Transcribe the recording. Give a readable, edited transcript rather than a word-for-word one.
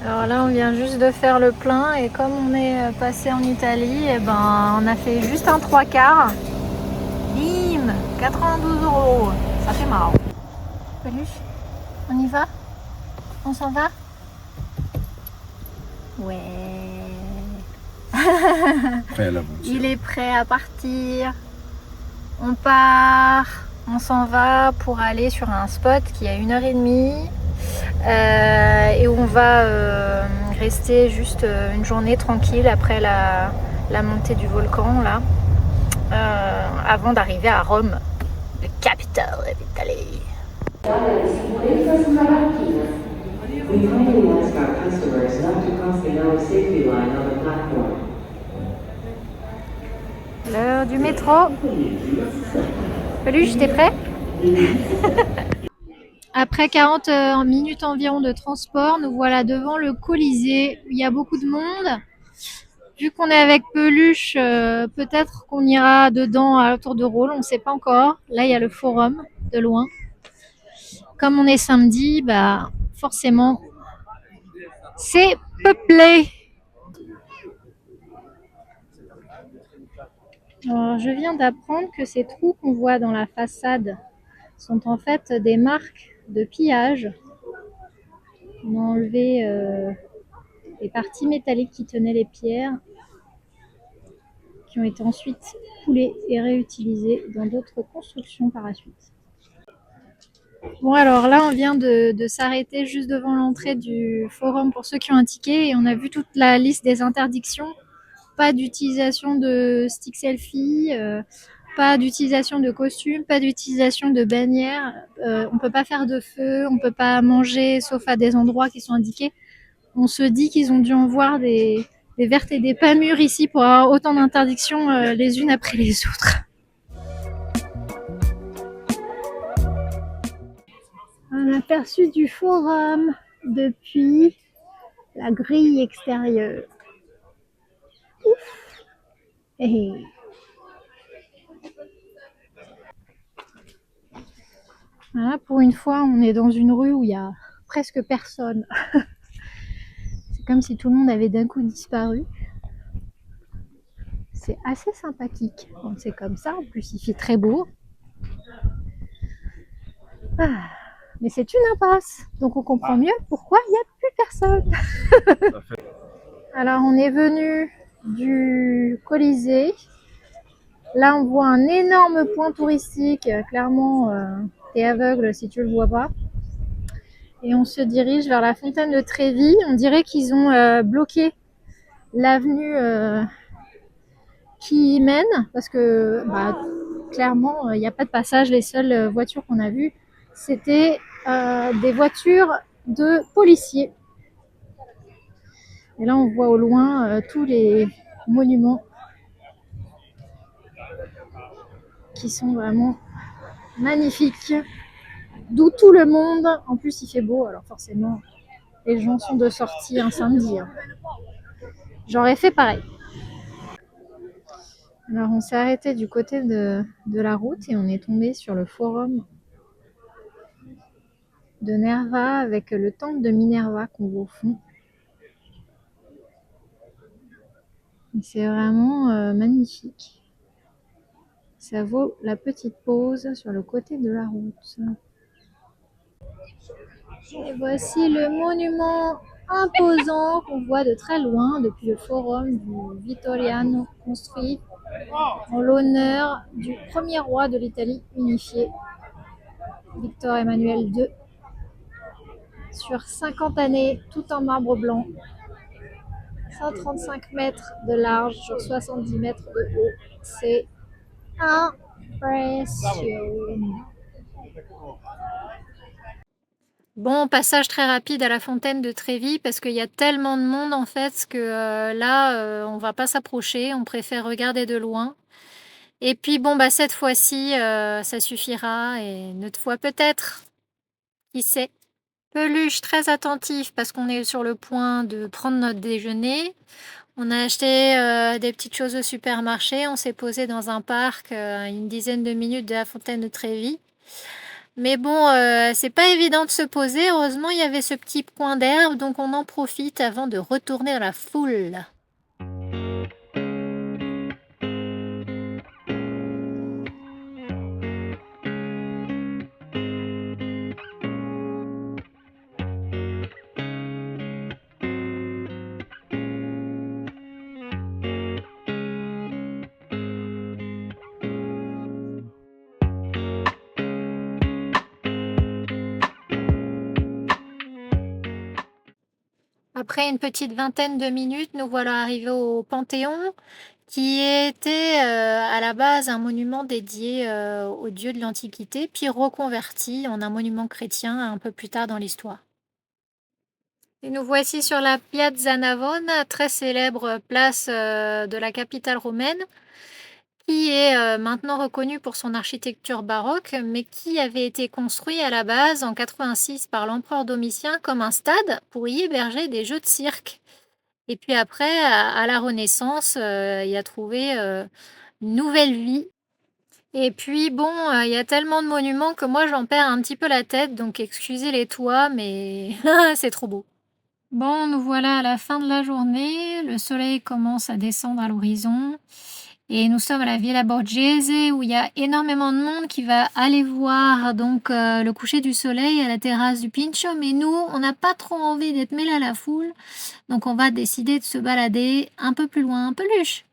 Alors là, on vient juste de faire le plein et comme on est passé en Italie, et ben, on a fait juste un 3/4. Bim, 92 euros. Ça fait marrant. Peluche, on y va? On s'en va? Ouais. Prêt à l'aventure. Il est prêt à partir. On part. On s'en va pour aller sur un spot qui est à 1h30 et où on va rester juste une journée tranquille après la montée du volcan là, avant d'arriver à Rome, la capitale de l'Italie. We kindly ask our customers not to cross the yellow safety line on the platform. L'heure du métro. Peluche, t'es prêt? Après 40 minutes environ de transport, nous voilà devant le Colisée. Il y a beaucoup de monde. Vu qu'on est avec Peluche, peut-être qu'on ira dedans à tour de rôle, on ne sait pas encore. Là, il y a le forum de loin. Comme on est samedi, bah forcément, c'est peuplé. Alors, je viens d'apprendre que ces trous qu'on voit dans la façade sont en fait des marques de pillage. On a enlevé les parties métalliques qui tenaient les pierres, qui ont été ensuite coulées et réutilisées dans d'autres constructions par la suite. Bon, alors là, on vient de s'arrêter juste devant l'entrée du forum pour ceux qui ont un ticket et on a vu toute la liste des interdictions. Pas d'utilisation de stick selfie, pas d'utilisation de costume, pas d'utilisation de bannière. On peut pas faire de feu, on peut pas manger sauf à des endroits qui sont indiqués. On se dit qu'ils ont dû en voir des vertes et des pas mûres ici pour avoir autant d'interdictions les unes après les autres. Un aperçu du forum depuis la grille extérieure. Ouf. Hey. Voilà, pour une fois, on est dans une rue où il y a presque personne. C'est comme si tout le monde avait d'un coup disparu. C'est assez sympathique quand c'est comme ça. En plus, il fait très beau. Ah, mais c'est une impasse. Donc on comprend mieux pourquoi il n'y a plus personne. Alors on est venu du Colisée. Là on voit un énorme point touristique. Clairement, t'es aveugle si tu le vois pas. Et on se dirige vers la fontaine de Trévi. On dirait qu'ils ont bloqué l'avenue qui y mène parce que clairement il n'y a pas de passage. Les seules voitures qu'on a vues c'était des voitures de policiers. Et là on voit au loin tous les monuments qui sont vraiment magnifiques, d'où tout le monde. En plus il fait beau, alors forcément les gens sont de sortie un samedi. J'aurais fait pareil. Alors on s'est arrêté du côté de la route et on est tombé sur le forum de Nerva avec le temple de Minerva qu'on voit au fond. C'est vraiment magnifique. Ça vaut la petite pause sur le côté de la route. Et voici le monument imposant qu'on voit de très loin depuis le forum du Vittoriano, construit en l'honneur du premier roi de l'Italie unifiée, Victor Emmanuel II, sur 50 années, tout en marbre blanc, 135 mètres de large sur 70 mètres de haut. C'est impressionnant. Bon, passage très rapide à la fontaine de Trévi parce qu'il y a tellement de monde en fait que là, on va pas s'approcher, on préfère regarder de loin. Et puis bon, cette fois-ci, ça suffira et une autre fois peut-être, qui sait. Peluche très attentif parce qu'on est sur le point de prendre notre déjeuner. On a acheté des petites choses au supermarché, on s'est posé dans un parc à une dizaine de minutes de la fontaine de Trévi. Mais bon, c'est pas évident de se poser. Heureusement, il y avait ce petit coin d'herbe, donc on en profite avant de retourner dans la foule. Après une petite vingtaine de minutes, nous voilà arrivés au Panthéon, qui était à la base un monument dédié aux dieux de l'Antiquité, puis reconverti en un monument chrétien un peu plus tard dans l'histoire. Et nous voici sur la Piazza Navona, très célèbre place de la capitale romaine, qui est maintenant reconnue pour son architecture baroque, mais qui avait été construit à la base en 86 par l'empereur Domitien comme un stade pour y héberger des jeux de cirque. Et puis après, à la Renaissance, il a trouvé une nouvelle vie. Et puis bon, il y a tellement de monuments que moi j'en perds un petit peu la tête, donc excusez les toits, mais c'est trop beau. Bon, nous voilà à la fin de la journée. Le soleil commence à descendre à l'horizon. Et nous sommes à la Villa Borghese où il y a énormément de monde qui va aller voir donc le coucher du soleil à la terrasse du Pincho. Mais nous, on n'a pas trop envie d'être mêlés à la foule. Donc on va décider de se balader un peu plus loin. Peluche!